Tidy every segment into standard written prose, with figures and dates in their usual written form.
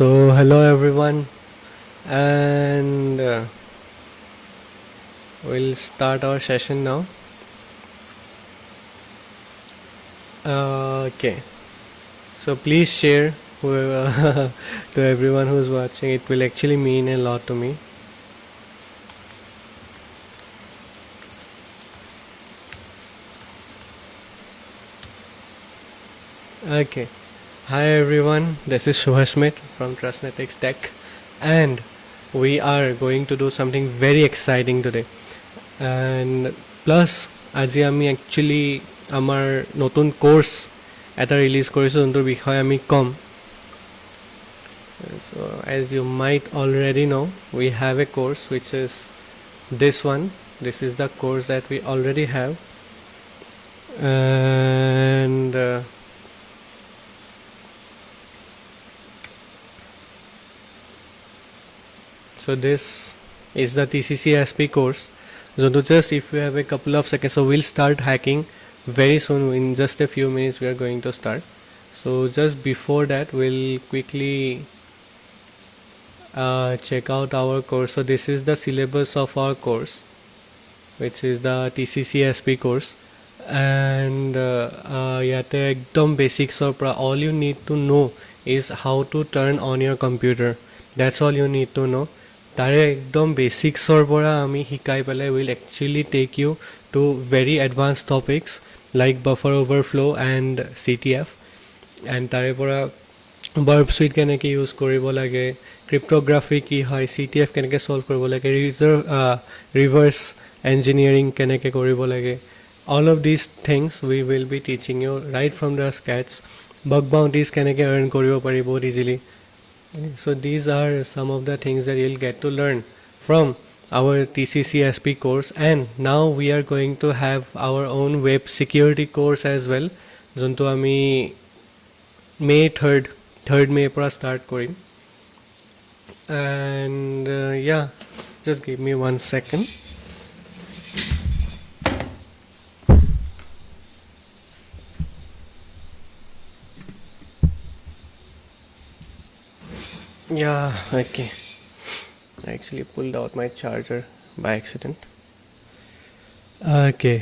So, hello everyone, and we'll start our session now. Okay, so please share whoever to everyone who's watching. It will actually mean a lot to me. Okay, hi everyone, this is Shubhashmit from Trustnetics Tech, and we are going to do something very exciting today. And plus আজি আমি actually আমাৰ নতুন course এটা release কৰিছোঁ যোনটোৰ বিষয়ে আমি ক'ম. So as you might already know, we have a course which is this one. This is the course that we already have, and so this is the TCC/SP course. So to just if you have a couple of seconds, so we'll start hacking very soon. In just a few minutes we are going to start. So just before that we'll quickly check out our course. So this is the syllabus of our course, which is the TCC/SP course, and yate ekdom basics or all you need to know is how to turn on your computer. That's all you need to know. তাৰে একদম বেচিক্সৰ পৰা আমি শিকাই পেলাই will actually take you to very advance topics like buffer overflow' and CTF, and তাৰে পৰা verb sweet কেনেকৈ use কৰিব লাগে, ক্ৰিপ্ট'গ্ৰাফি কি হয়, CTF কেনেকৈ ছল্ভ কৰিব লাগে, ৰিভাৰ্ছ ইঞ্জিনিয়াৰিং কেনেকৈ কৰিব লাগে. All of these things we will be teaching you right from the scratch. Bug bounties কেনেকৈ earn কৰিব পাৰি বহুত easily. So these are some of the things that you'll get to learn from our TCC/SP course, and now we are going to have our own web security course as well, jonto ami May 3rd May para start korim. And yeah, just give me 1 second. Yeah, okay. I actually pulled out my charger by accident. Okay.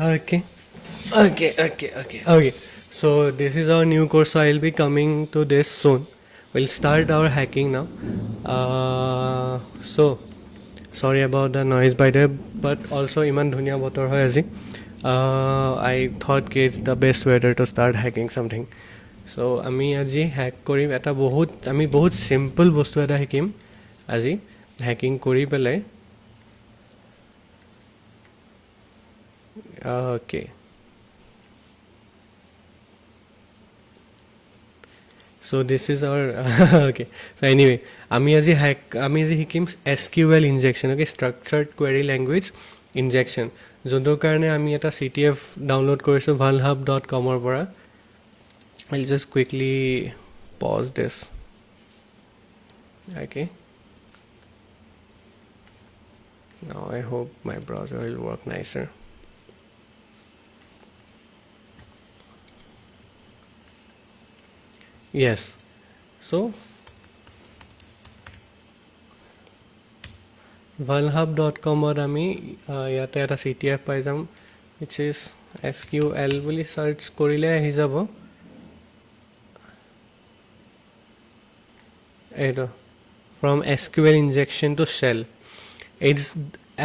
Okay. So this is our new course. So I'll be coming to this soon. We'll start our hacking now. So sorry about the noise by the way, but also iman dhunia botor hoy aji. I thought it's the best weather to start hacking something. So আমি আজি hack কৰিম এটা আমি বহুত simple বস্তু এটা শিকিম আজি হ্যাকিং কৰি পেলাই. Okay. So this is our okay. So anyway, আমি আজি শিকিম SQL injection, okay, structured query language injection, যোনটোৰ কাৰণে আমি এটা CTF ডাউনলোড কৰিছোঁ valhub.com ৰ পৰা. I'll just quickly pause this. Okay. Now I hope my browser will work nicer. Yes. So valhub.com or ami yate eta CTF pai jam, which is SQL বুলি search korile ahi jabo. Edo from SQL injection to shell. It's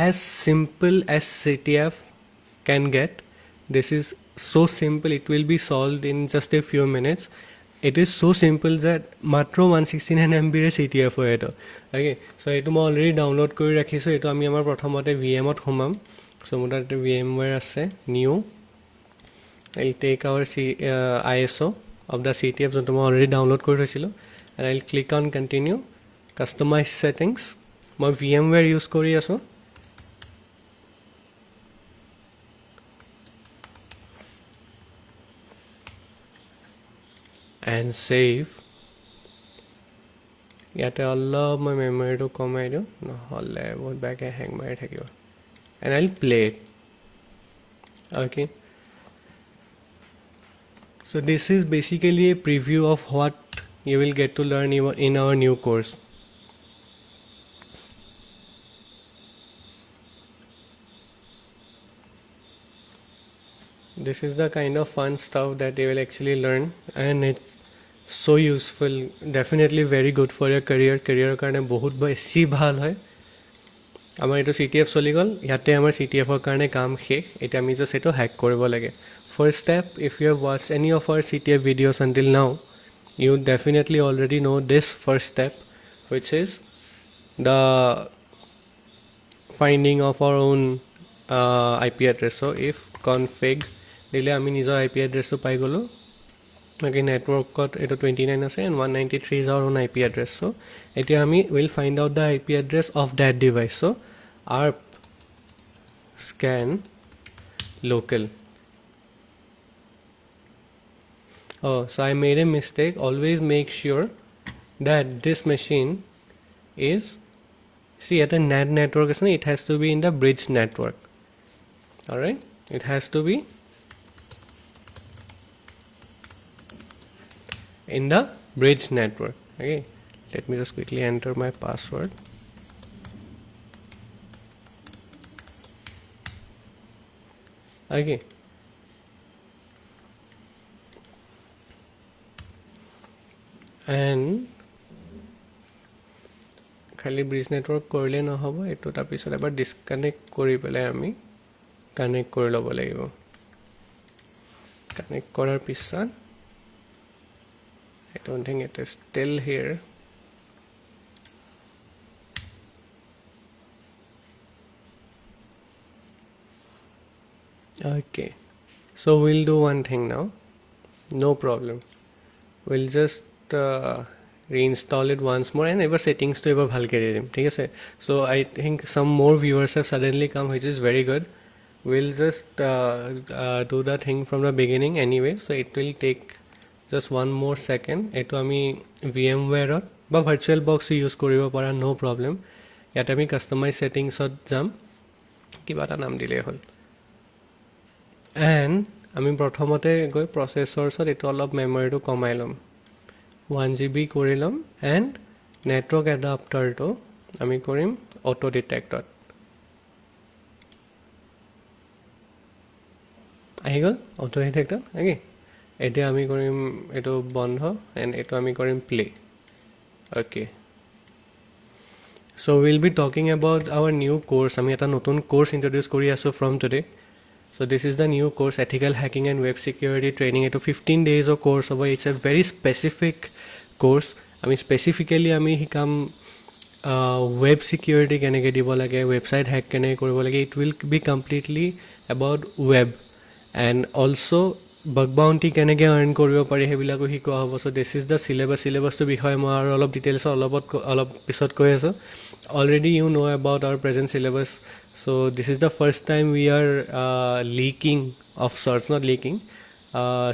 as simple as CTF can get. This is so simple, it will be solved in just a few minutes. It is so simple that matro 169 MB re CTF hoy eto. Okay, so etu ma already download kori rakhisu. Etu ami amar prothomote VM ot humam. So motar VMware ase new. I'll take our ISO of the CTF jonto ma already download kori rakhilo, and I'll click on continue. Customize settings, ma VMware use kori aso. And save. ইয়াতে অলপ মই মেমৰিটো কমাই দিওঁ নহ'লে বহুত বেয়াকৈ হেং মাৰি থাকিব and I'll play it. Okay, so this is basically a preview of what you will get to learn in our new course. This is the kind of fun stuff that they will actually learn, and it's so useful, definitely very good for your career কাৰণে বহুত বেছি ভাল হয় আমাৰ এইটো CTF চলি গ'ল ইয়াতে আমাৰ CTFৰ কাৰণে কাম শেষ এতিয়া আমি জাষ্ট এইটো হেক কৰিব লাগে first step if you have watched any of our CTF videos until now you definitely already know this first step which is the finding of our own IP address. So if config দিলে আমি নিজৰ IP addressটো পাই গ'লো okay networkত এইটো 29 আছে and 193 is our own IP address. So এতিয়া আমি will find out the IP address of that device. So arp scan local. Oh, so I made a mistake. Always make sure that this machine is, see at the NAT network, it has to be in the bridge network. Alright, it has to be in the bridge network. Okay, let me just quickly enter my password. Okay, and খালি bridge network কৰিলে নহ'ব এইটো তাৰপিছত এবাৰ disconnect কৰি পেলাই আমি connect কৰি ল'ব লাগিব কানেক্ট কৰাৰ পিছত I don't think it is still here. Okay, so we'll do one thing now, no problem. We'll just reinstall it once more and ever settings to ever bhalke di dim thik ase. So I think some more viewers have suddenly come which is very good. We'll just do the thing from the beginning anyway, so it will take just one more second. Eto ami VMware ba VirtualBox use koribo para no problem. Yata ami customize settings ot jam kiba ta naam dile hol and আমি প্ৰথমতে গৈ প্ৰচেছৰছত এইটো অলপ মেমৰিটো কমাই ল'ম 1GB কৰি ল'ম and network এডাপ্টাৰটো আমি কৰিম অটো ডিটেক্টত আহি গ'ল অটো ডিটেক্টত অ'কে এতিয়া আমি কৰিম এইটো বন্ধ এণ্ড এইটো আমি কৰিম play okay so' will be talking about our new course আমি এটা নতুন কোৰ্চ ইণ্ট্ৰডিউচ কৰি আছোঁ from today So this is the new course, Ethical Hacking and Web Security Training. It's a 15 days of course. It's a very specific course. I mean specifically, hikam web security keneke dibo lage, website hack keneke koribo lage. It will be completely about web and also bug bounty keneke earn koribo pari hebilako hikoa hobo. So this is the syllabus to bikhoy moi aru olop details olop pisot koi aso. Already you know about our present syllabus. So this is the first time we are leaking of sorts, not leaking,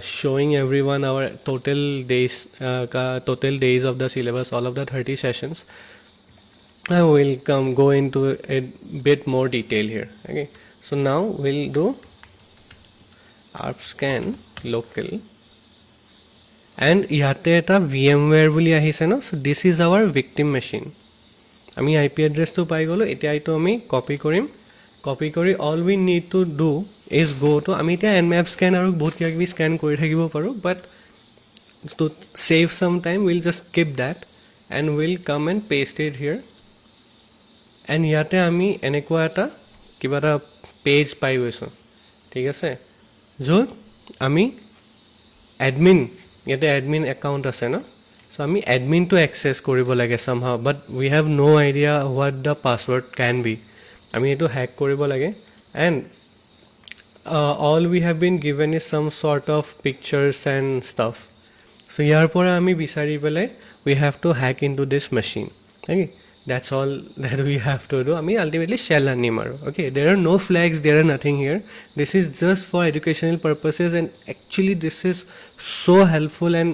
showing everyone our total days of the syllabus, all of the 30 sessions. I will go into a bit more detail here. Okay, so now we'll do arp scan local and yate eta VMware boli ahise no. So this is our victim machine. আমি IP এড্ৰেছটো পাই গ'লো এতিয়া এইটো আমি copy কৰি all we need to do is go to আমি এতিয়া nmap scan আৰু বহুত কিবা কিবি স্কেন কৰি থাকিব পাৰোঁ but to save some time we'll just skip that and we'll come and paste it here and ইয়াতে আমি এনেকুৱা এটা কিবা এটা পেজ পাই গৈছোঁ ঠিক আছে য'ত আমি ইয়াতে admin account আছে ন So আমি admin to access koribo lage somehow but we have no idea what the password can be আমি এটো hack koribo lage and all we have been given is some sort of pictures and stuff so ইয়াৰ পৰা আমি বিচাৰি পেলাই we have to hack into this machine okay that's all that we have to do আমি ultimately shell anim aru okay there are no flags there are nothing here this is just for educational purposes and actually this is so helpful and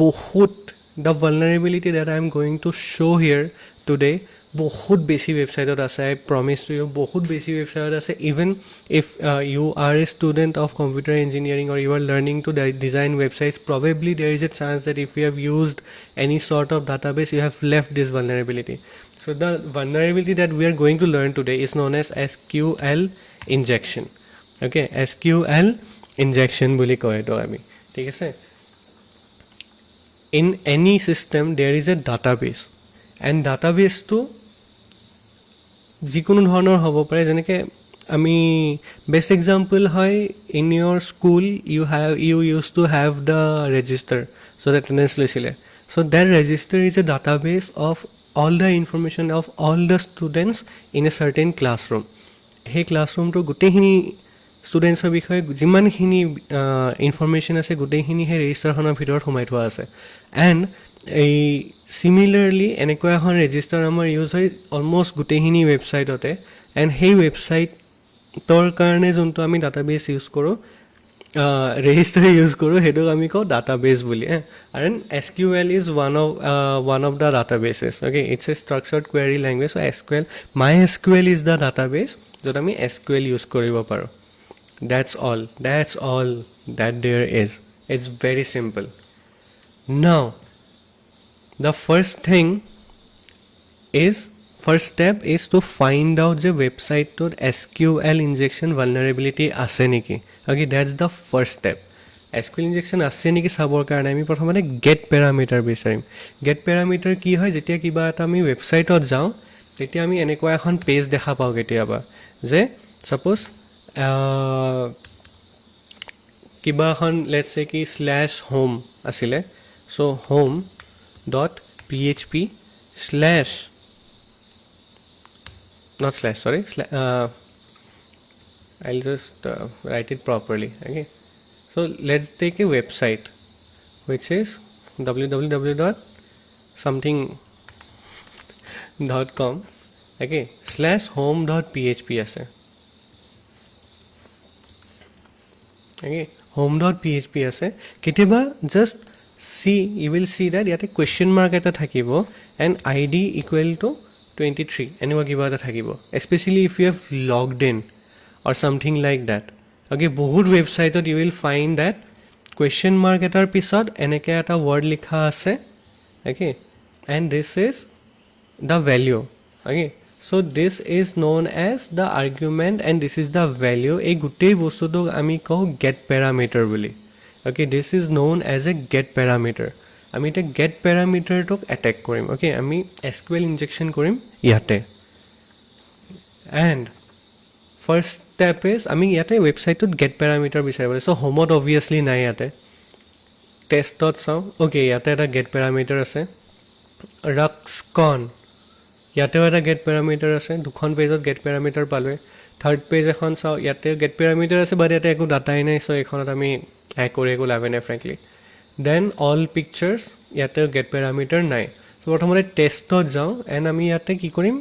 বহুত the vulnerability that I am going to show here today বহুত বেছি ৱেবছাইটত আছে আই promise to you বহুত বেছি ৱেবছাইটত আছে even if you are a student of computer engineering or you are learning to design websites probably there is a chance that if you have used any sort of database you have left this vulnerability. So the vulnerability that we are going to learn today is known as SQL injection. Okay, SQL injection বুলি কয় এইটো আমি ঠিক আছে. In any system there is a database and database to যিকোনো ধৰণৰ হ'ব পাৰে যেনেকৈ আমি বেষ্ট এক্সাম্পল হয় in your school you use to have the register so' the attendance লৈছিলে so' that register is a database of all the information of all the students in a certain classroom সেই ক্লাছৰুমটোৰ গোটেইখিনি ষ্টুডেণ্টছৰ বিষয়ে যিমানখিনি information আছে গোটেইখিনি সেই ৰেজিষ্টাৰখনৰ ভিতৰত সোমাই থোৱা আছে এণ্ড এই চিমিলাৰলি এনেকুৱা এখন ৰেজিষ্টাৰ আমাৰ ইউজ হয় অলমষ্ট গোটেইখিনি ৱেবছাইটতে এণ্ড সেই ৱেবছাইটৰ কাৰণে যোনটো আমি ডাটাবেছ ইউজ কৰোঁ ৰেজিষ্টাৰ ইউজ কৰোঁ সেইটোক আমি কওঁ ডাটাবেছ বুলি আৰু SQL is one of the databases okay it's a structured query language so' SQL MySQL is the database য'ত আমি SQL ইউজ কৰিব পাৰোঁ. That's all that there is. It's very simple. Now the first step is to find out the website to SQL injection vulnerability ase niki. Okay, that's the first step. SQL injection ase niki sabor karone ami prothomate get parameter bicharim. Get parameter ki hoy jetia kiba eta ami website ot jao tetia ami enekwa ekhon page dekha pao ketiaba je suppose কিবা এখন let's চে কি /home আছিলে চ' home.php/ not slash sorry I'll just write it properly. Okay, so let's take a website which is www.something.com. okay, /home.php আছে. okay, home.php আছে কেতিয়াবা just you will see that ইয়াতে question mark এটা থাকিব and id equal to 23 এনেকুৱা কিবা এটা থাকিব especially if you have logged in or something like that. okay, বহুত ৱেবছাইটত you will find that question mark এটাৰ পিছত এনেকৈ এটা word লিখা আছে. okay, and this is the value. okay, so this is known as the argument and this is the value. এই গোটেই বস্তুটো আমি কওঁ get parameter বুলি. okay, this is known as a get parameter. আমি এটা get parameter টোক attack কৰিম. okay, আমি SQL injection কৰিম ইয়াতে and first step is আমি ইয়াতে ৱেবছাইটটোত get parameter বিচাৰিব লাগে. so home ত obviously নাই ইয়াতে testত চাওঁ. okay, ইয়াতে এটা get parameter আছে ruxcon ইয়াতেও এটা গেট পেৰামিটাৰ আছে দুখন পেজত গেট পেৰামিটাৰ পালোৱে থাৰ্ড পেজ এখন চাওঁ ইয়াতে গেট পেৰামিটাৰ আছে বাট ইয়াতে একো ডাটাই নাই চ' এইখনত আমি কৰি একো লাভে নাই ফ্ৰেংকলি. দেন অল পিকচাৰ্ছ ইয়াতেও গেট পেৰামিটাৰ নাই. চ' প্ৰথমতে টেষ্টত যাওঁ এণ্ড আমি ইয়াতে কি কৰিম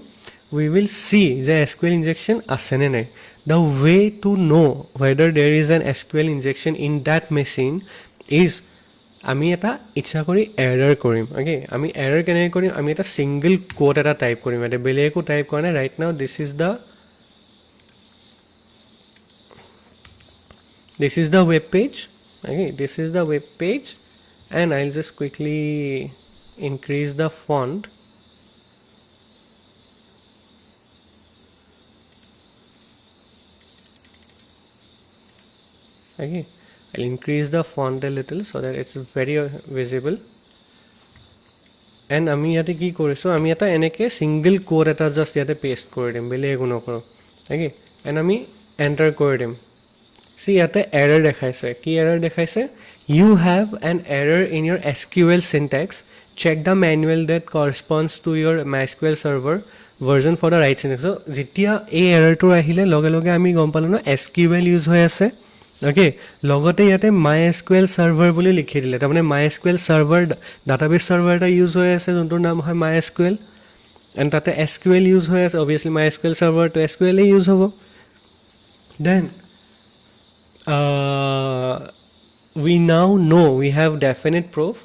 উই উইল চি যে SQL ইনজেকশ্যন আছেনে নাই. The way to know' whether there is an SQL injection in that machine is আমি এটা ইচ্ছা কৰি এৰাৰ কৰিম. অ'কে, আমি এৰাৰ কেনেকৈ কৰিম আমি এটা ছিংগল কোড এটা টাইপ কৰিম ইয়াতে বেলেগ একো টাইপ কৰা নাই. Right now this is the web page. Okay, this is the web page and I will just quickly increase the font. Okay, I'll increase the font a little so that it's very visible. and আমি ইয়াতে কি কৰিছোঁ আমি এটা এনেকৈ single code এটা just ইয়াতে paste কৰি দিম বেলেগ একো নকৰোঁ. অ'কে, এণ্ড আমি এণ্টাৰ কৰি দিম. চি ইয়াতে এৰাৰ দেখাইছে কি এৰাৰ দেখাইছে you have an error in your SQL syntax. check the manual that corresponds to your MySQL server version for the right syntax. so যেতিয়া এই এৰাৰটো আহিলে লগে লগে আমি গম পালোঁ ন SQL ইউজ হৈ আছে. অ'কে, লগতে ইয়াতে MySQL ছাৰ্ভাৰ বুলি লিখি দিলে তাৰমানে MySQL ছাৰ্ভাৰ ডাটাবেছ ছাৰ্ভাৰ এটা ইউজ হৈ আছে যোনটোৰ নাম হয় MySQL এণ্ড তাতে SQL ইউজ হৈ আছে অভিয়াছলি MySQL ছাৰ্ভাৰটো SQL ইউজ হ'ব. Then we now know we have definite proof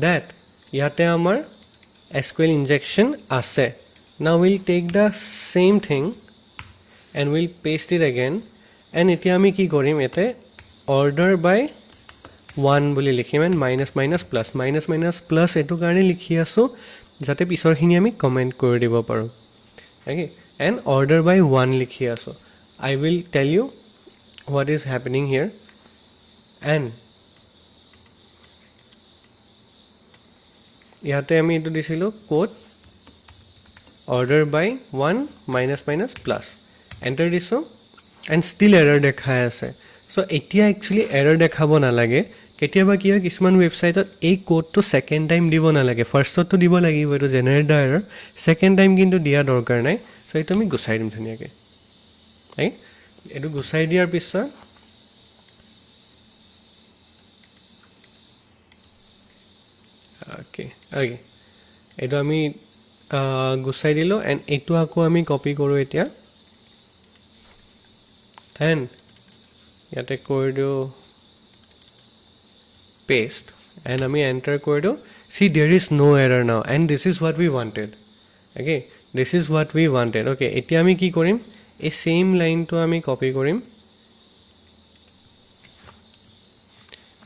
that ইয়াতে আমাৰ SQL injection আছে. Now we'll take the same thing and we'll paste it again. And এতিয়া আমি কি কৰিম ইয়াতে order by 1 বুলি লিখিম and minus minus plus এটো কাৰণে লিখি আছো যাতে পিছৰখিনি আমি কমেন্ট কৰি দিব পাৰো. Okay, and order by 1 লিখি আছো. I will tell you what is happening here. And ইয়াতে আমি এটো দিছিলো code order by 1 minus plus enter দিছো and still error দেখাই আছে. So এতিয়া actually error দেখাব না লাগে. কেতিয়াবা কি হয় কিছুমান ওয়েবসাইটত এই কোডটো সেকেন্ড টাইম দিব না লাগে. ফার্স্টটো দিব লাগিব এটো জেনারেট দা এরর. সেকেন্ড টাইম কিন্তু দিয়া দৰকাৰ নাই. সো এটা আমি গুছাই দিম ধুনিয়াকে. এই এটো গুছাই দিয়াৰ পিছত ওকে এটো আমি গুছাই দিলো এন্ড এটো আকৌ আমি কপি কৰো এতিয়া এন্ড ইয়াতে কৰি দিও paste and আমি enter কৰি দিও. See, there is no error now and this is what we wanted. Okay, this is what we wanted. Okay, এতিয়া আমি কি কৰিম এই same line to আমি copy কৰিম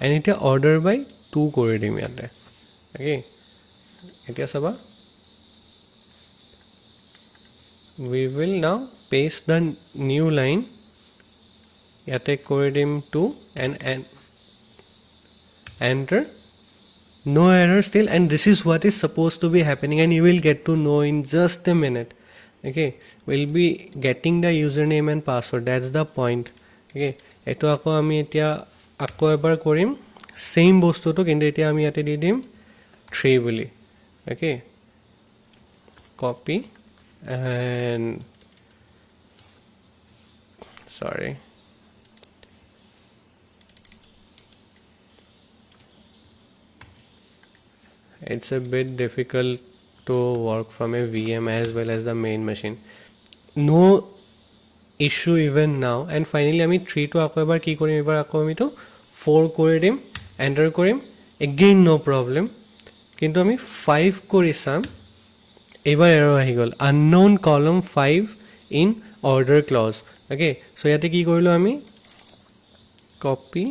and এতিয়া order by 2 কৰি দিম ইয়াতে. Okay, এতিয়া চাবা we will now paste the new line ইয়াতে কৰি দিম 2 and enter. No error still and this is what is supposed to be happening and you will get to know in just a minute. Okay, we'll be getting the username and password, that's the point. Okay, eto ako ami etia akko ebar korim same bostu to kinde etia ami ate di dim 3 boli. Okay, copy and sorry it's a bit difficult to work from a VM as well as the main machine. No issue even now and finally আমি 3 to আকৌ এবাৰ কি কৰিম এবাৰ আকৌ আমি তো 4 কৰি দিম enter কৰিম again no problem কিন্তু আমি 5 কৰি চাম এবাৰ এৰৰ আহি গল unknown column 5 in order clause. Okay, so ইয়াতে কি কৰিলো আমি copy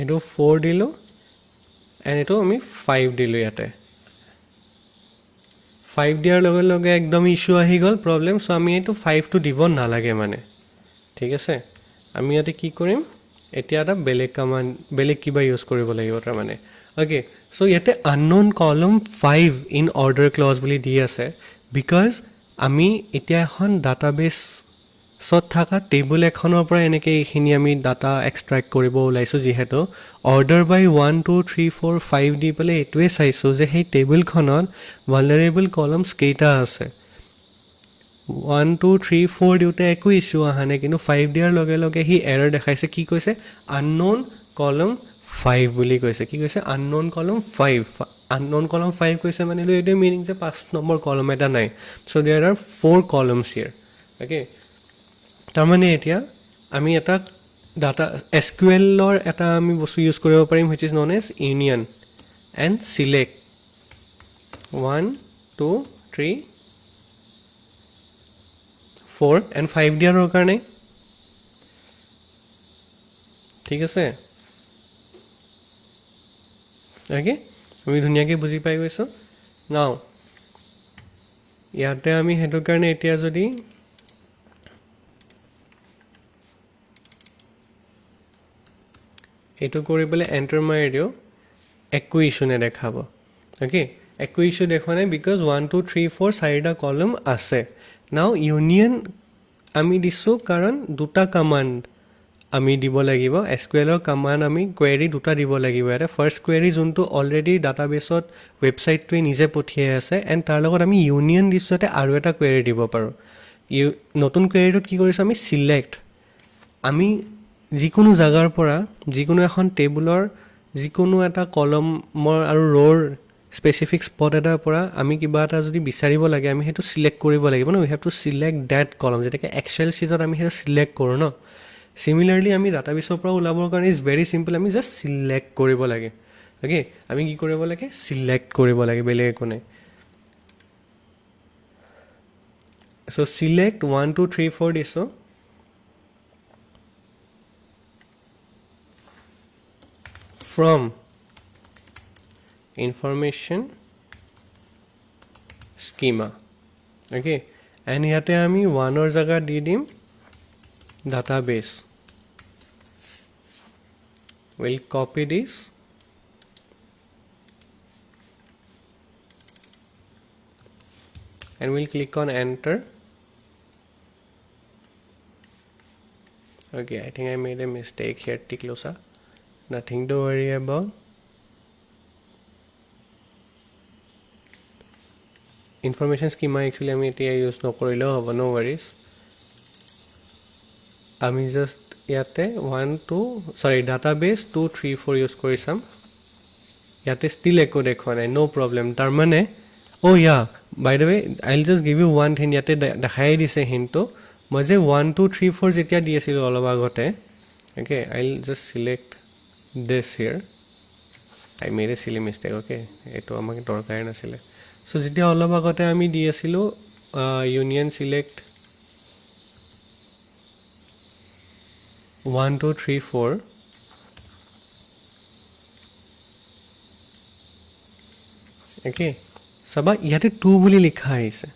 এটো 4 দিলো and এটো আমি 5 দিলো ইয়াতে 5 দিয়াৰ লগে লগে একদম ইস্যু আহি গল প্ৰবলেম. সো আমি এটো 5 টো দিব না লাগে মানে ঠিক আছে. আমি ইয়াতে কি কৰিম এতিয়া এটা বেলেগ কমান্ড বেলেগ কিবা ইউজ কৰিব লাগিব তাৰ মানে. ওকে, সো ইয়াতে unknown column 5 in order clause বুলি দি আছে because আমি এতিয়া এখন ডাটাবেস সত থাকা টেবুল এখনৰ পৰা এনেকে এইখিনি আমি ডাটা এক্সট্ৰাক্ট কৰিব ওলাইছো যিহেতু অৰ্ডাৰ বাই 1 2 3 4 5 দি পেলে এটোৱে চাইছো যে সেই টেবুলখনত ভালনাৰেবল কলমছ কেইটা আছে 1 2 3 4 দিউতে একো ইস্যু আহানে কিন্তু 5 দিয়াৰ লগে লগে হি এৰৰ দেখাইছে কি কৈছে unknown column 5 বুলি কৈছে কি কৈছে unknown column 5 কৈছে মানে এটো মিনিং যে 5 নম্বৰ কলম এটা নাই. So there are 4 columns here. Okay, তাৰ মানে এতিয়া আমি এটা ডাটা SQL ৰ এটা আমি বস্তু ইউজ কৰিব পাৰিম which is known as union and select 1 2 3 4 and 5 দিয়াৰ কাৰণে ঠিক আছে. ওকে, আমি ধুনিয়াকে বুজি পাই গৈছো. নাও ইয়াতে আমি হেতৰ কাৰণে এতিয়া যদি এটো কৰি পেলে এন্টাৰ মাৰি দিও একো ইস্যু নেদেখাব. ওকে, একো ইস্যু দেখুৱা নাই because 1 2 3 4 চাৰিটা কলম আছে. নাও ইউনিয়ন আমি দিছো কাৰণ দুটা কমান্ড আমি দিব লাগিব SQL ৰ কমান্ড আমি কোৱেৰি দুটা দিব লাগিব. এটা ফাৰ্স্ট কোৱেৰি যোনটো অলৰেডি ডাটাবেছত ওয়েবসাইটটোৱে নিজে পঠিয়াই আছে এন্ড তাৰ লগত আমি ইউনিয়ন দিছোতে আৰু এটা কোৱেৰি দিব পাৰো. নতুন কোৱেৰিটোত কি কৰিছো আমি সিলেক্ট আমি যিকোনো জাগাৰ পৰা যিকোনো এখন টেবুলৰ যিকোনো এটা কলমৰ আৰু ৰৰ স্পেসিফিক স্পট এটাৰ পৰা আমি কিবা এটা যদি বিচাৰিব লাগে আমি হেতু সিলেক্ট কৰিব লাগিব ন. উই হ্যাভ টু সিলেক্ট দ্যাট কলম যেটাকে এক্সেল শীটত আমি হেতু সিলেক্ট কৰো ন. সিমিলাৰলি আমি ডাটাবেসৰ পৰা ওলাবৰ কাৰণে ইজ ভেৰি সিম্পল আমি জাস্ট সিলেক্ট কৰিব লাগে. অ'কে আমি কি কৰিব লাগে চিলেক্ট কৰিব লাগে বেলেগ একো নাই so select 1 2 3 4 দিছো from information schema okay and ইয়াতে আমি 1 or জায়গা দি দিম database we'll copy this and we'll click on enter okay I think I made a mistake here Tiklosa nothing to worry about information schema actually আমি এতিয়া use নকৰিলেও হ'ব no worries আমি just ইয়াতে 1 2 sorry database 2 3 4 ইউজ কৰিছাম ইয়াতে still একো দেখুৱা নাই no problem তাৰ মানে oh yeah by the way I'll just give you one thing ইয়াতে দেখাই দিছে হিন্টটো মই যে 1 2 3 4 যেতিয়া দি আছিল অলপ আগতে okay I'll just select this here I made a silly mistake okay এটো আমাক দৰকাৰ নাছিলে so যেতিয়া অলপ আগতে আমি দি আছিল union select 1 2 3 4 okay সবা ইয়াতে 2 বুলি লিখা আছে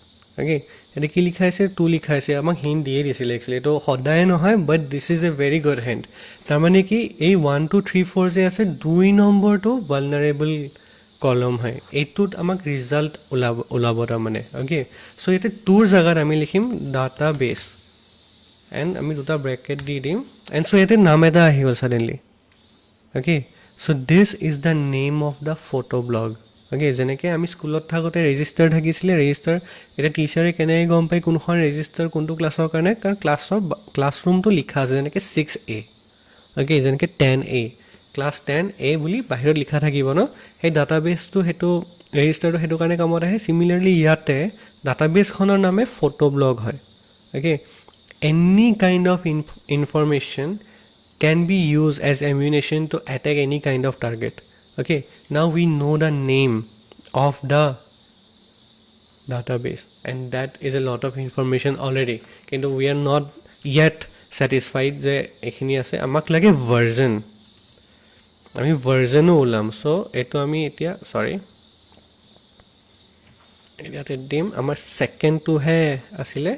okay এতে কি লিখা আছে 2 লিখা আছে আমাক হিন্ট দিয়ে দিছিল एक्चुअली তো সদায় নহয় but this is a very good hint তাৰ মানে কি এই 1 2 3 4 যে আছে 2 নম্বৰটো ভালনাৰেবল কলম হয় এইটোত আমাক ৰিজাল্ট ওলাব তাৰ মানে okay সো এতে 2 জায়গাত আমি লিখিম ডাটাবেস and আমি দুটা ব্র্যাকেট দি দিম and so এতে নাম এটা আহি গল suddenly okay so this is the name of the photo blog okay যেনেকে আমি স্কুলত থাকোতে ৰেজিষ্টাৰ থাকিছিলে ৰেজিষ্টাৰ এটা টিচাৰে কেনে গম পাই কোনখন ৰেজিষ্টাৰ কোনটো ক্লাছৰ কাৰণে কাৰণ ক্লাছৰুমটো লিখা আছে যেনেকে 6A okay যেনেকে 10A ক্লাছ 10A বুলি বাহিৰত লিখা থাকিব ন এই ডাটাবেসটো হেতু ৰেজিষ্টাৰটো হেতু কাৰণে কামত আহে সিমিলাৰলি ইয়াতে ডাটাবেসখনৰ নামে ফটো ব্লগ হয় okay any kind of information can be used as ammunition to attack any kind of target okay now we know the name of the database and that is a lot of information already কিন্তু we are not yet satisfied যে এখিনি আছে আমাক লাগে version আমি versionও ওলাম so এটো আমি এতিয়া sorry এটাতে দিম আমাৰ সেকেন্ড টু হে আছিলে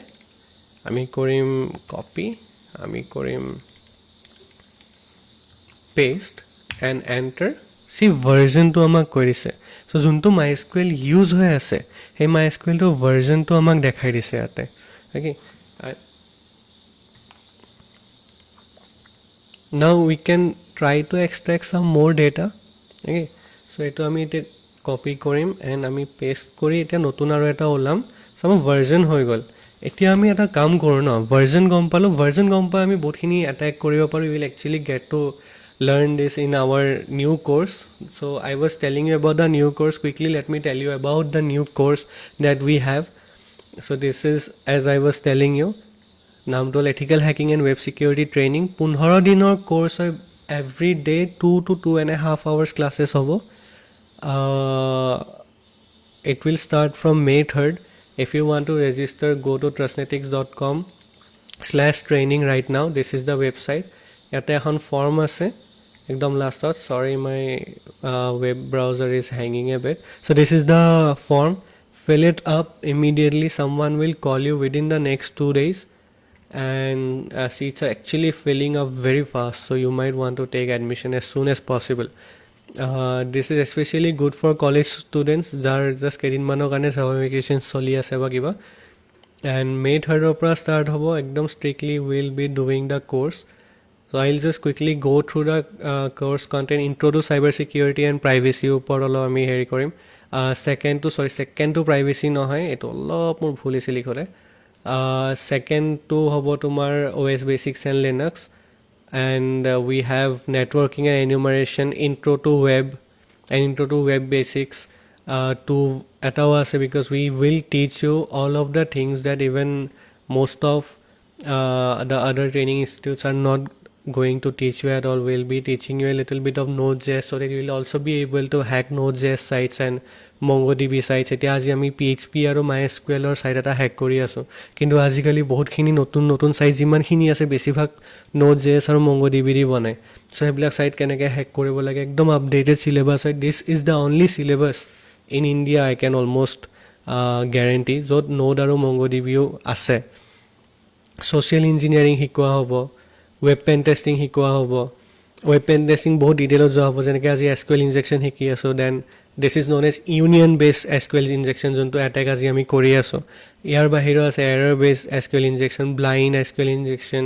আমি কৰিম কপি আমি কৰিম paste and enter see version to আমাক কৰিছে so যোনটো MySQL ইউজ হৈ আছে সেই MySQL to version to আমাক দেখাই দিছে ইয়াতে okay now we can try to extract some more data okay so এটো আমি এতে কপি কৰিম and আমি paste কৰি এটা নতুন আৰু এটা ওলাম so আমাৰ version হৈ গল এতিয়া আমি এটা কাম কৰো না version গম পালো version গম পাই আমি বহুতখিনি attack কৰিব পাৰো we will actually get to learn this in our new course so I was telling you about the new course quickly let me tell you about the new course that we have so this is as I was telling you নামটো ethical hacking and web security training 15 দিনৰ course হয় every day 2 to 2.5 hours classes হ'ব it will start from May 3rd if you want to register go to trustnetics.com/training right now this is the website ইয়াতে এখন form আছে একদম লাস্টত sorry my web browser is hanging a bit so this is the form fill it up immediately someone will call you within the next 2 days and seats are actually filling up very fast so you might want to take admission as soon as possible this is especially good for college students jar just kerin mano kane summer vacation choli ase ba kiba and May 3rd or pra start hobo ekdom strictly will be doing the course so I'll just quickly go through the course content intro to cyber security and privacy upor olo ami heri korim second to privacy no hoy eto olop mur bhul ise likhole second to hobo tumar OS basics and Linux and we have networking and enumeration intro to web and intro to web basics to atawa ase because we will teach you all of the things that even most of the other training institutes are not going to teach you at all. We'll be teaching you a little bit of Node.js so that you will also be able to hack Node.js sites and MongoDB sites. এতিয়া আজি আমি PHP আৰু MySQL ৰ site এটা hack কৰি আছো, কিন্তু আজিকালি বহুতখিনি নতুন নতুন সাইট যিমানখিনি আছে বেছিভাগ Node.js আৰু MongoDB দি বনায়. সো সেইবিলাক সাইট কেনেকৈ হ্যাক কৰিব লাগে একদম আপডেটেড সিলেবাস হয়. This is the only syllabus in India I can almost guarantee য'ত Node আৰু MongoDBও আছে. ছ'চিয়েল ইঞ্জিনিয়াৰিং শিকোৱা হ'ব, ৱেব পেন টেষ্টিং শিকোৱা হ'ব. ৱেব পেন টেষ্টিং বহুত ডিটেইলত যোৱা হ'ব, যেনেকৈ আজি SQL ইনজেকশ্যন শিকি আছোঁ. Then this is known as union based SQL injection, যোনটো এটেক আজি আমি কৰি আছোঁ. ইয়াৰ বাহিৰেও আছে error based SQL injection, blind SQL injection,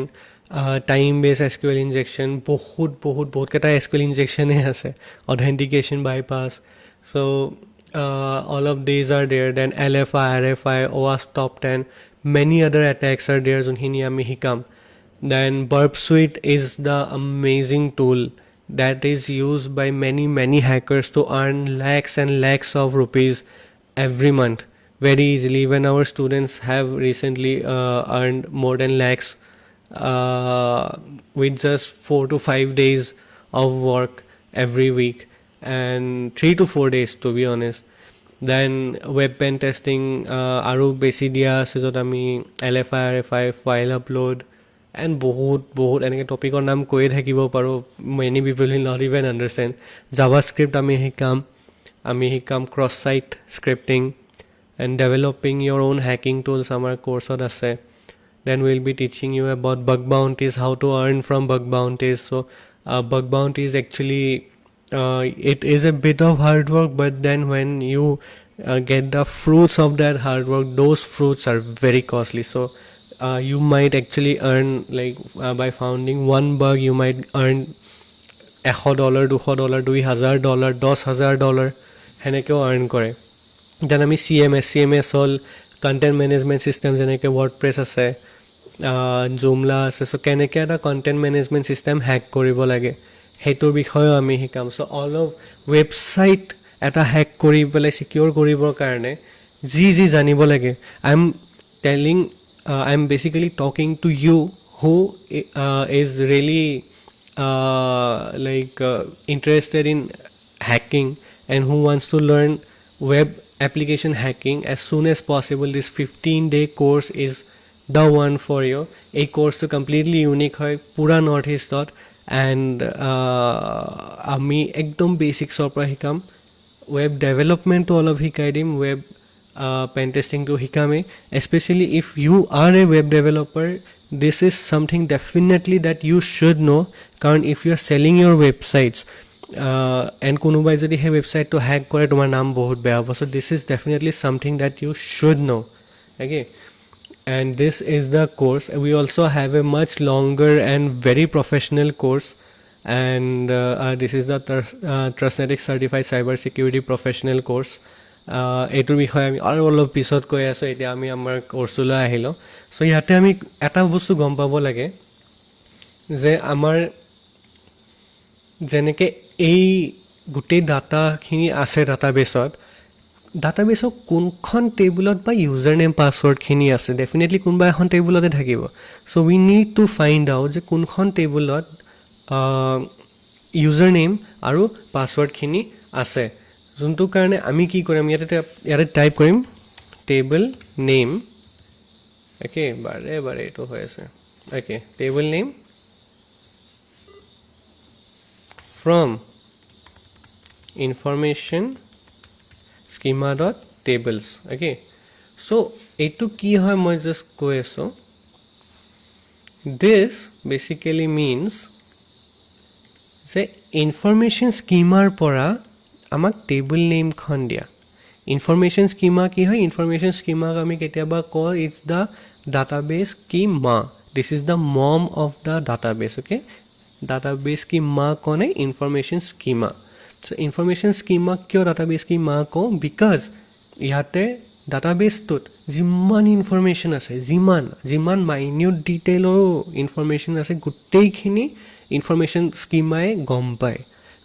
time based SQL injection, বহুতকেইটা SQL ইনজেকশ্যনেই আছে, authentication bypass. So' all of these are there. Then LFI, RFI, OWASP top 10, many other attacks are there যোনখিনি আমি শিকাম. Then Burp Suite is the amazing tool that is used by many hackers to earn lakhs and lakhs of rupees every month very easily. Even our students have recently earned more than lakhs with just 4 to 5 days of work every week, and 3 to 4 days to be honest. Then web pen testing aru besi dia ase jot ami LFI, RFI, file upload and বহুত এনেকৈ টপিকৰ নাম কৈয়ে থাকিব পাৰোঁ. Many people will not even understand. JavaScript আমি শিকাম cross site scripting and developing your own hacking tools আমাৰ কোৰ্চত আছে. Then will be teaching you about bug bounties, how to earn from bug bounties. So' bug bounties actually it is a bit of hard work, but then when you get the fruits of that hard work, those fruits are very costly. So you might actually earn like by finding one bug you might earn $100, $200, $2,000, $10,000 সেনেকেও earn কৰে. then আমি CMS হ'ল content management system, যেনেকৈ WordPress আছে, জুমলা আছে. চ' কেনেকৈ এটা content management system hack কৰিব লাগে সেইটোৰ বিষয়েও আমি শিকাম. চ' অল অফ ৱেবছাইট এটা হেক কৰি পেলাই ছিকিউৰ কৰিবৰ কাৰণে যি জানিব লাগে, I am basically talking to you who is really interested in hacking and who wants to learn web application hacking as soon as possible. This 15-day course is the one for you. এই কোৰ্চটো completely unique হয় পুৰা north ইষ্টত. And আমি একদম বেচিক্সৰ পৰা শিকাম. Web ডেভেলপমেণ্টটো অলপ শিকাই দিম, ৱেব পেন টেষ্টিংটো শিকামেই. Especially if you are a web developer, this is something definitely that you should know', কাৰণ if you are selling your websites and কোনোবাই যদি সেই ৱেবছাইটটো হেক কৰে তোমাৰ নাম বহুত বেয়া হ'ব. So' this is definitely something that you should know'. Okay, and this is the course. We also have a much longer and very professional course, and this is the Trustnetics Certified Cyber Security Professional course. এইটোৰ বিষয়ে আমি আৰু অলপ পিছত কৈ আছোঁ. এতিয়া আমি আমাৰ কোৰ্চলৈ আহিলোঁ. চ' ইয়াতে আমি এটা বস্তু গম পাব লাগে যে আমাৰ যেনেকৈ এই গোটেই ডাটাখিনি আছে ডাটাবেছত কোনখন টেবুলত বা ইউজাৰ নেম পাছৱৰ্ডখিনি আছে, ডেফিনেটলি কোনোবা এখন টেবুলতে থাকিব. চ' উই নিড টু ফাইণ্ড আউট যে কোনখন টেবুলত ইউজাৰ নেম আৰু পাছৱৰ্ডখিনি আছে, যোনটোৰ কাৰণে আমি কি কৰিম, ইয়াতে টাইপ কৰিম টেবুল নেম. অ'কে, বাৰে এইটো হৈ আছে. Okay, table name from information schema.tables. okay, so এইটো কি হয় মই জাষ্ট কৈ আছোঁ. this basically means যে ইনফৰমেশ্যন স্কিমাৰ পৰা আমাক টেবুল নেমখন দিয়া. ইনফৰমেশ্যন স্কিমা কি হয়, ইনফৰমেশ্যন স্কিমাক আমি কেতিয়াবা কওঁ it's the database schema. This is the mom of the database. Okay, database schema কনে ইনফৰমেশ্যন স্কিমা. চ' ইনফৰমেশ্যন স্কিমাক কিয় ডাটাবেছ স্কিমা কওঁ, বিকজ ইয়াতে ডাটাবেছটোত যিমান ইনফৰমেশ্যন আছে, যিমান মাইনিউট ডিটেইলৰো ইনফৰমেশ্যন আছে, গোটেইখিনি ইনফৰমেশ্যন স্কিমাই গম পায়.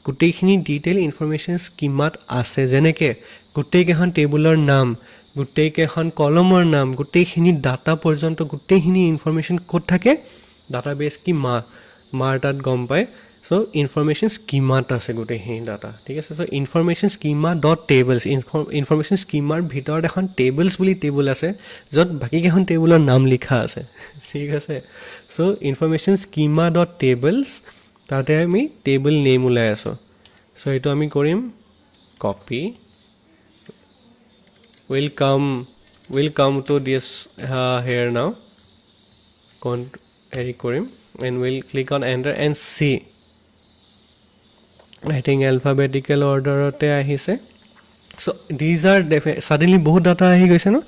গোটেইখিনি ডিটেইল ইনফৰমেশ্যন স্কিমাত আছে. যেনেকৈ গোটেইকেইখন টেবুলৰ নাম, গোটেইকেইখন কলমৰ নাম, গোটেইখিনি ডাটা পৰ্যন্ত গোটেইখিনি ইনফৰমেশ্যন ক'ত থাকে, ডাটাবেছ স্কিমা. মাৰ তাত গম পায় চ' ইনফৰমেশ্যন স্কিমাত আছে গোটেইখিনি ডাটা ঠিক আছে so' information schema dot tables information স্কিমাৰ ভিতৰত এখন টেবলছ বুলি টেবুল আছে য'ত বাকীকেইখন টেবুলৰ নাম লিখা আছে ঠিক আছে so' information schema dot tables তাতে আমি টেবল নেম ওলাই আছোঁ চ' এইটো আমি কৰিম copy will come to this here now হেৰি কৰিম and we'll click on enter and see I think alphabetical order তে আহিছে so these are suddenly বহুত data আহি গৈছে no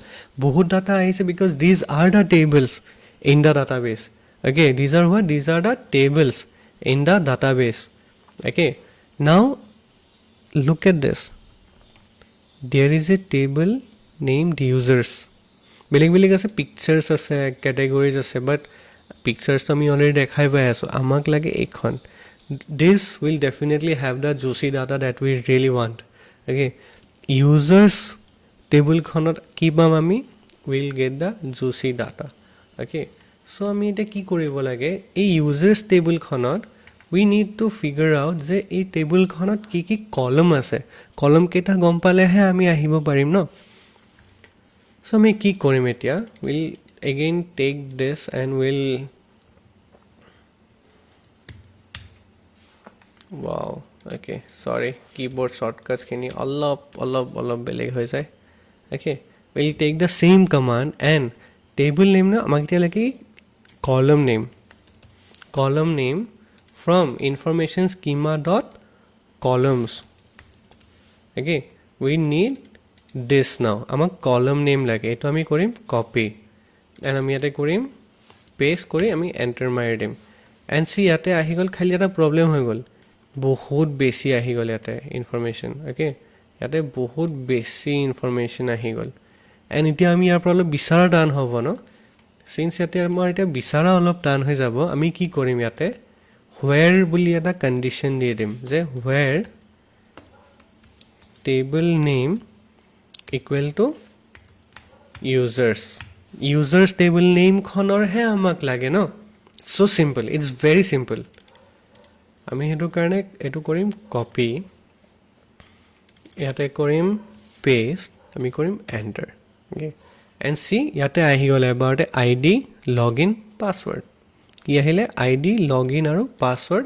বহুত data আহিছে because these are the tables in the database okay these are what these are the tables in the database okay now look at this there is a table named users বেলেগ আছে pictures আছে categories আছে বাট পিকচাৰ্ছটো আমি already দেখাই পাই আছোঁ আমাক লাগে এইখন this will definitely have the juicy data that we really want okay users table khonot ki pam ami will get the juicy data okay so ami eta ki koribo lage ei users table khonot we need to figure out je ei table khonot ki column ase column keta gom pale he ami ahibo parim no so ami ki korim etia will again take this and will wow okay sorry keyboard shortcuts khini alop beleg hoy jay okay we'll take the same command and table name na amak eta lagi column name from information schema dot columns okay we need this now amak column name lage eto ami korim copy and ami ate korim paste kori ami enter mari dim and see ate ahi gol khali eta problem hoy gol বহুত বেছি আহি গ'ল ইয়াতে information okay ইয়াতে বহুত বেছি information আহি গ'ল এণ্ড এতিয়া আমি ইয়াৰ পৰা অলপ বিচাৰা টান হ'ব ন চিন্স ইয়াতে আমাৰ এতিয়া বিচাৰা অলপ টান হৈ যাব আমি কি কৰিম ইয়াতে হুৱেৰ বুলি এটা কণ্ডিশ্যন দি দিম যে where table name equal to users table নেমখনৰহে আমাক লাগে ন so' simple it's very simple আমি হেতু কাৰণে এটো কৰিম কপি ইয়াতে কৰিম পেষ্ট আমি কৰিম এন্টাৰ ওকে এন্ড সি ইয়াতে আহি গ'ল এবাৰতে আইডি লগইন পাছৱৰ্ড কি আহিলে আইডি লগইন আৰু পাছৱৰ্ড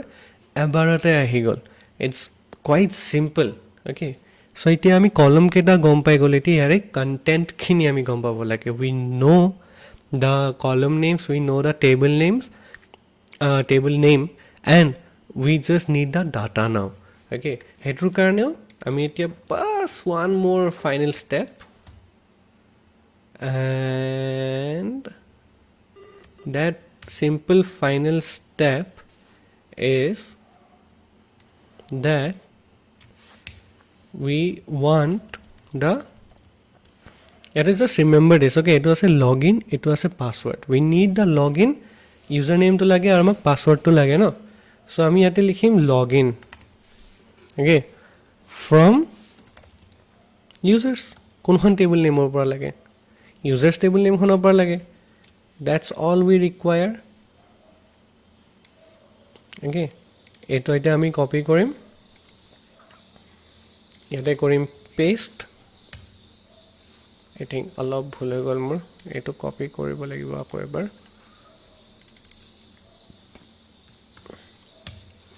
এবাৰতে আহি গ'ল it's quiet simple okay so এতিয়া আমি কলম কেটা গম পাই গ'ল এতিয়া ইয়াৰে কন্টেন্ট খিনি আমি গম পাব লাগে we know the column names we know the table name and we just need the data now okay hetu karne ami etia pass one more final step and that simple final step is that we want the just remember this okay it was a login it was a password we need the login username to lage aru mak password to lage no so ami ate likhim login okay from users konhon table name or par lage users table name khonor par lage that's all we require okay eto eta ami copy korim yate korim paste I think alop bhul hoy gol mor eto copy koribo lagibo ako ebar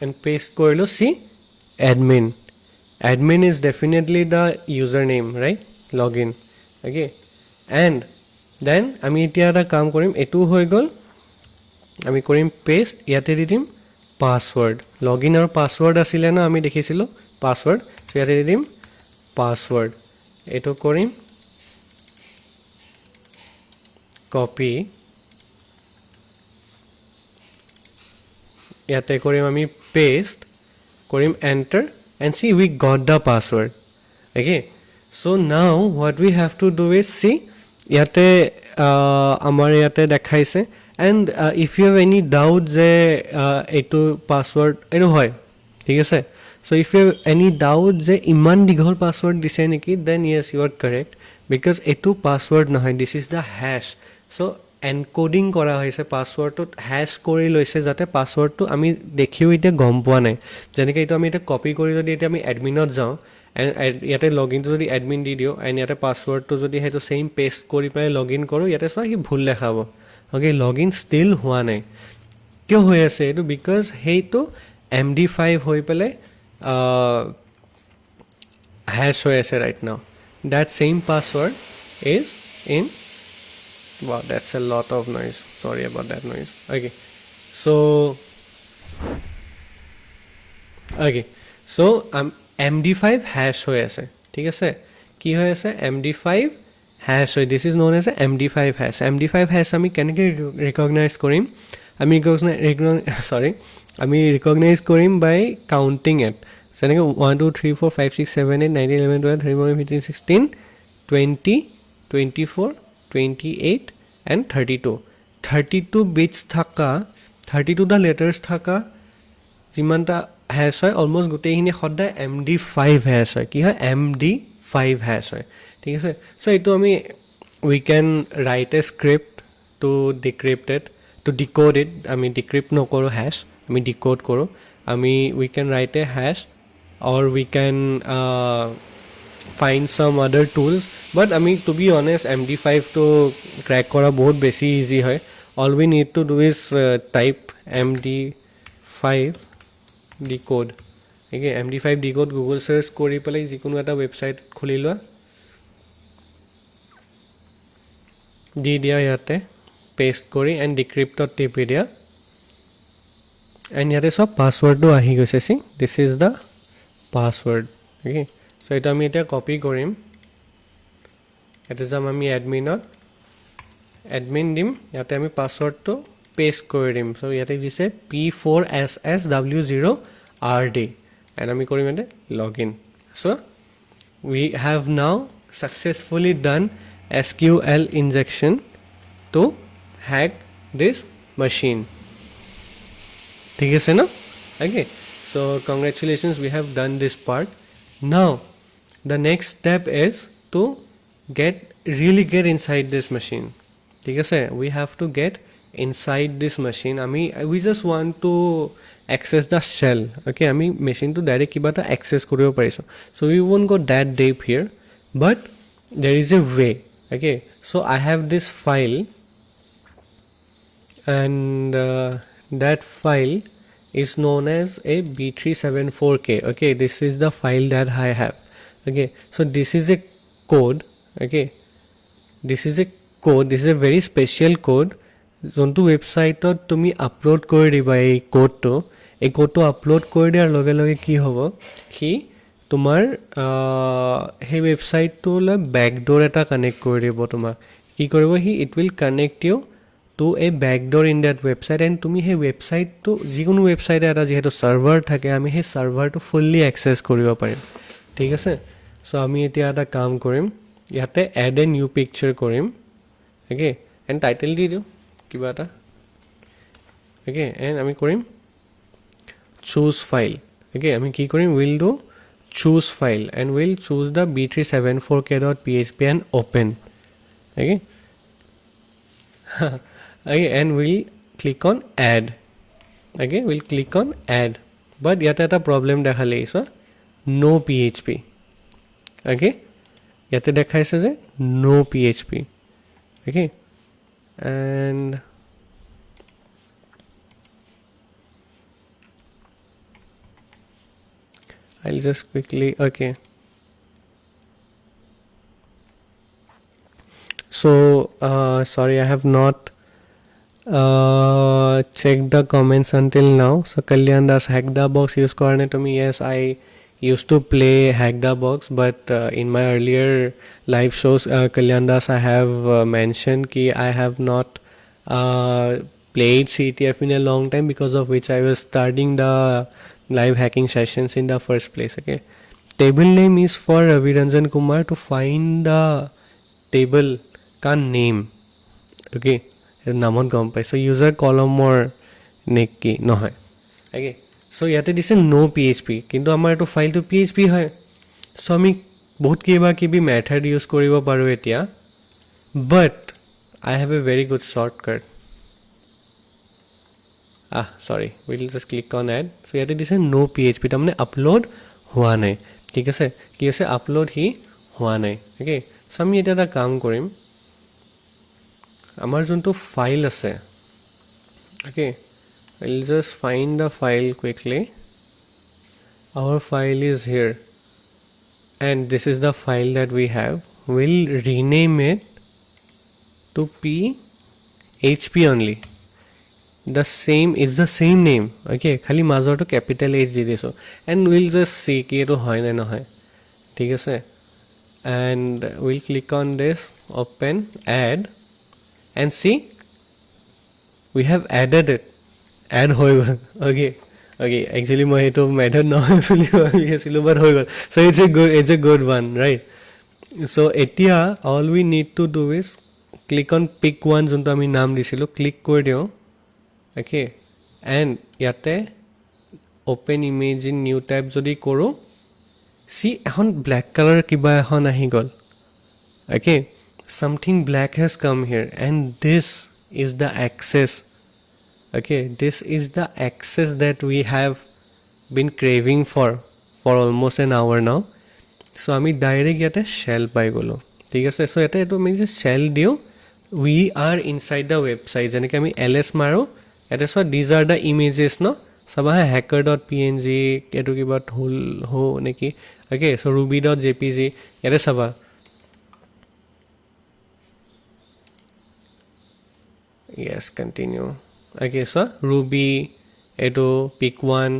and paste korilo see admin is definitely the username right login okay and then ami etia eta kaam korim etu hoy gol ami korim paste yate didim password login aru password asile na ami dekhisilo password so yate didim password eto korim copy yate korim ami paste korim enter and see we got the password okay so now what we have to do is see yate amar yate dekhaise and if you have any doubt je eto password eto hoy thik ase so if you have any doubt je iman dighol password dise neki then yes you are correct because eto password nahoy this is the hash so encoding কৰা হৈছে পাছৱৰ্ডটোত hash কৰি লৈছে যাতে পাছৱৰ্ডটো আমি দেখিও এতিয়া গম পোৱা নাই যেনেকৈ এইটো আমি এতিয়া কপি কৰি যদি এতিয়া আমি এডমিনত যাওঁ ইয়াতে লগ ইনটো যদি এডমিন দি দিওঁ এণ্ড ইয়াতে পাছৱৰ্ডটো যদি সেইটো ছেইম পেষ্ট কৰি পেলাই লগ ইন কৰোঁ ইয়াতে চোৱা সি ভুল দেখাব অ'কে লগ ইন ষ্টিল হোৱা নাই কিয় হৈ আছে এইটো বিকজ সেইটো MD5 হৈ পেলাই হেছ হৈ আছে right now that same password is in wow that's a lot of noise sorry about that noise okay so MD5 hash hoye ase thik ase ki hoye ase MD5 hash hoy this is known as a MD5 hash ami keneke recognize korim ami recognize korim by counting it so 1 2 3 4 5 6 7 8 9 11 12 13 14 15 16 20 24 28 and 32 bits thaka 32 the letters thaka jimanta hash hoy almost gotei hini khoda MD5 hash hoy ki hoy MD5 hash hoy thik ase so etu ami we can write a script to decrypt it to decode it ami decrypt no koro hash ami decode koro we can write a hash or we can find some other tools but to be honest MD5 to crack kora bahut besi easy hoy all we need to do is type MD5 decode okay MD5 decode google search kori pelai jikono eta website khuli loa di dia yate paste kori and decrypt tipi dia and yate sob password do ahi goise see this is the password okay so এটা আমি এটা copy কৰিম এটা যাম আমি admin দিম ইয়াতে আমি পাছৱৰ্ডটো পেষ্ট কৰি দিম সো ইয়াতে দিছে P4SSW0RD and আমি কৰিম এটা login so we have now successfully done SQL injection to hack this machine ঠিক আছে না okay so congratulations we have done this part now the next step is to really get inside this machine ঠিক আছে we have to get inside this machine we just want to access the shell okay machine to direct kiba ta access koribo pariso so we won't go that deep here but there is a way okay so I have this file and that file is known as a B374K okay this is the file that I have okay so this is a code okay this is a very special code jontu website tot tumi upload kori diba ei code to upload kori diar loge loge ki hobo ki tumar he website to la backdoor eta connect kori dibo tuma ki koribo it will connect you to a backdoor in that website and tumi he website to jikonu website eta jehetu server thake ami he server to fully access koribo parim thik ase so ami etia eta kaam korim yate add a new picture korim okay and title di diu kiba eta okay and ami korim choose file okay ami ki korim will do choose file and we'll choose the b374k.php and open okay okay and we'll click on add okay we'll click on add but yata eta problem dekhale so no php okay yate dekhaise je no php okay and I'll just quickly okay so sorry I have not checked the comments until now so Kalyan Das hack the box use karne to me yes I used to play hack the box but in my earlier live shows Kalyan Das I have mentioned ki I have not played CTF in a long time because of which I was starting the live hacking sessions in the first place okay table name is for Raviranjan Kumar to find the table ka name okay namon gom pai so user column or nick ki no hai okay so yate dise no php kintu amar etu file to php hoy so ami bahut kiba ki bi method use koribo paru etia but I have a very good shortcut. Sorry, we'll just click on add. So ইয়াতে দিছে no PHP, তাৰমানে upload হোৱা নাই, ঠিক আছে। কি আছে, upload হি হোৱা নাই, অ'কে। চ' আমি এতিয়া এটা কাম কৰিম, আমাৰ যোনটো ফাইল আছে, okay, I'll just find the file quickly. Our file is here, and this is the file that we have. We'll rename it to PHP only. The same is the same name, okay, খালি মাজৰটো capital H দি দিছো, and we'll just see কি এইটো হয় নে নহয়, ঠিক আছে। and we'll click on this, open, add, and see we have added it, add হৈ গ'ল, okay, actually মই এইটো মেথড নহয় বুলি ভাবি আছিলোঁ, but হৈ গ'ল। so it's a good one, right? so এতিয়া all we need to do is click on pick one, যোনটো আমি নাম দিছিলোঁ, ক্লিক কৰি দিওঁ, okay, and ইয়াতে open image in new tab যদি কৰোঁ, see এখন black color কিবা এখন আহি গ'ল, okay, something black has come here, and this is the access, okay, this is the access that we have been craving for almost an hour now. so আমি direct ইয়াতে shell পাই গ'লোঁ, ঠিক আছে। so ইয়াতে এইটো আমি যে shell দিওঁ, we are inside the website, যেনেকৈ আমি ls মাৰোঁ, ইয়াতে চোৱা these are the images, ন, চাবা হা, hacker.png, এইটো কিবা হ'ল নেকি, অ'কে। so ruby.jpg, ইয়াতে চাবা, yes, continue, okay, so ruby, এইটো pick one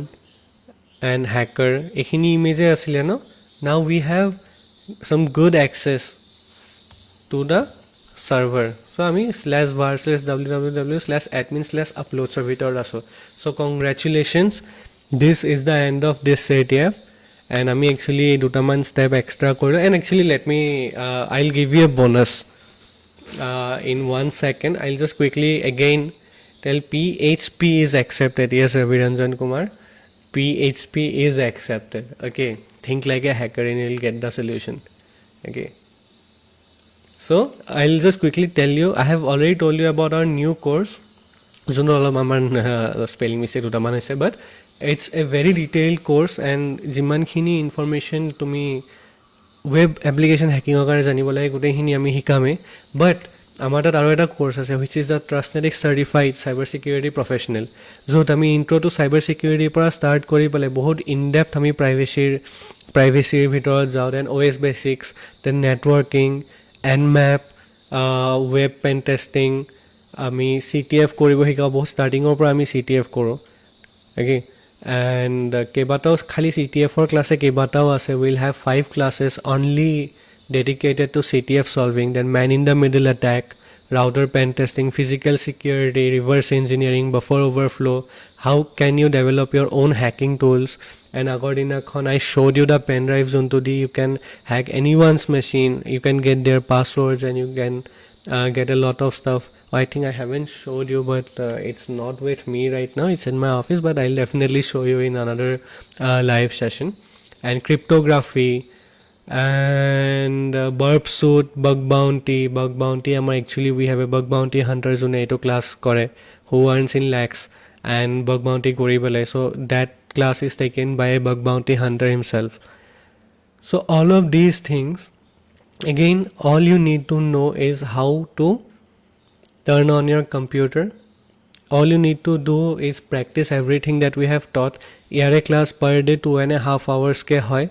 and hacker, এইখিনি ইমেজে আছিলে ন। now we have some good access to the server, so আমি /var/www/admin/uploads ভিতৰত আছোঁ। so congratulations, this is the end of this CTF, and আমি actually দুটামান step extra কৰিলোঁ, and actually let me I'll give you a bonus in 1 second. I'll just quickly again tell PHP is accepted. Yes, Ravi Ranjan Kumar, PHP is accepted, okay. think like a hacker and you'll get the solution, okay. so I'll just quickly tell you, I have already told you about our new course, যোনটো অলপ আমাৰ spelling mistake দুটামান হৈছে, but it's a very detailed course, and যিমানখিনি information তুমি web application হেকিঙৰ কাৰণে জানিব লাগে গোটেইখিনি আমি শিকামেই। বাট আমাৰ তাত আৰু এটা কোৰ্চ আছে, which is the Trustnetic certified cyber security professional, য'ত আমি ইণ্ট্ৰ' টু চাইবাৰ চিকিউৰিটিৰ পৰা ষ্টাৰ্ট কৰি পেলাই বহুত ইনডেপ্থ আমি প্ৰাইভেচিৰ ভিতৰত যাওঁ, then OS basics, then networking, nmap, web pen testing, আমি CTF কৰিব শিকাওঁ, বহুত ষ্টাৰ্টিঙৰ পৰা আমি CTF কৰোঁ, অ'কে। এণ্ড কেইবাটাও খালি CTFৰ ক্লাছে কেইবাটাও আছে, will have 5 classes only dedicated to CTF solving, then man in the middle attack, router pen testing, physical security, reverse engineering, buffer overflow, how can you develop your own hacking tools, and আগৰ দিনাখন I showed you the pen drive যোনটো দি you can hack anyone's machine, you can get their passwords, and you can get a lot of stuff. I think I haven't showed you, but it's not with me right now, it's in my office, but I'll definitely show you in another live session. And cryptography, and burp suit, bug bounty, actually we have a bug bounty hunter jone eto class kore, who earns in lakhs and bug bounty kori bole, so that class is taken by a bug bounty hunter himself. so all of these things, again, all you need to know is how to turn on your computer. all you need to do is practice everything that we have taught. Yare class per day 2.5 hours ke hoy,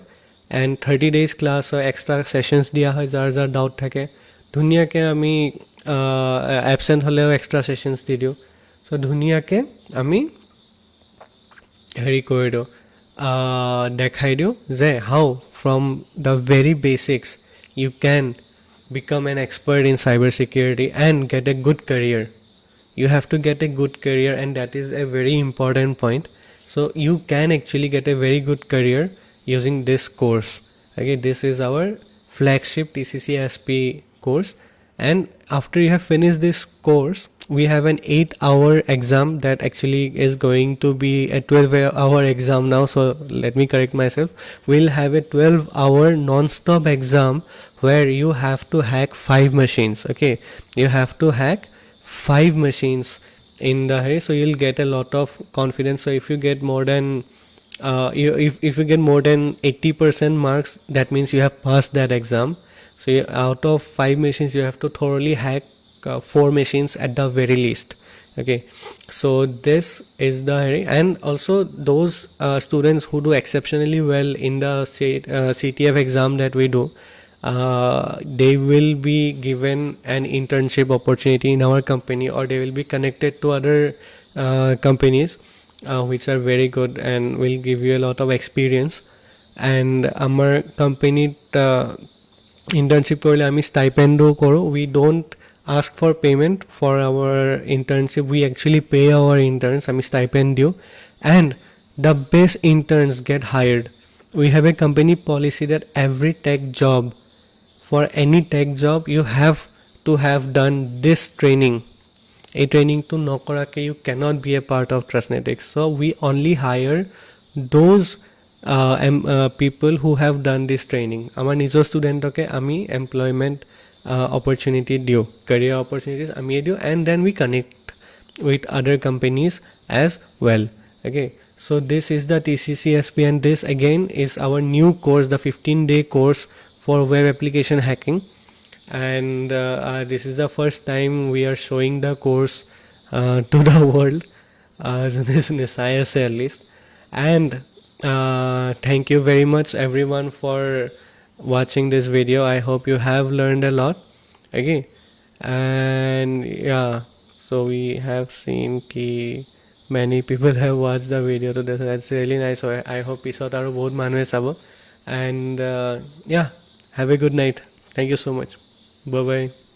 and 30 days class or extra sessions dia hoy, jar doubt thake dhuniyake ami absent holeও extra sessions di diu, so dhuniyake ami heri kori diu, dekhai diu je how from the very basics you can become an expert in cyber security and get a good career. You have to get a good career, and that is a very important point. so you can actually get a very good career using this course, okay. this is our flagship TCC SP course, and after you have finished this course, we have an 8-hour exam that actually is going to be a 12-hour exam now. So let me correct myself. We'll have a 12-hour non-stop exam where you have to hack 5 machines. Okay, you have to hack 5 machines in the hurry, so you'll get a lot of confidence. So if you get more than if you get more than 80% marks, that means you have passed that exam. So out of 5 machines you have to thoroughly hack 4 machines at the very least. Okay, so this is the and also those students who do exceptionally well in the CTF exam that we do, they will be given an internship opportunity in our company, or they will be connected to other companies which are very good and will give you a lot of experience. And our company internship korle ami stipend koro. We don't ask for payment for our internship. We actually pay our interns, ami stipend diu, and the best interns get hired. We have a company policy that every tech job, for any tech job, you have to have done this training. A training to nokorake you cannot be a part of Trustnetics. So we only hire those people who have done this training. Amar nijor student ke ami employment opportunity diu, career opportunities ami diu, and then we connect with other companies as well. Okay, so this is the TCCSP, and this again is our new course, the 15-day course for web application hacking. And this is the first time we are showing the course to the world, so this is ISA at least. And thank you very much everyone for watching this video. I hope you have learned a lot. Okay, and yeah, so we have seen ki many people have watched the video to this. That's really nice. So I hope pisot aru bahut manue sabo. And yeah, have a good night. Thank you so much. Bye bye.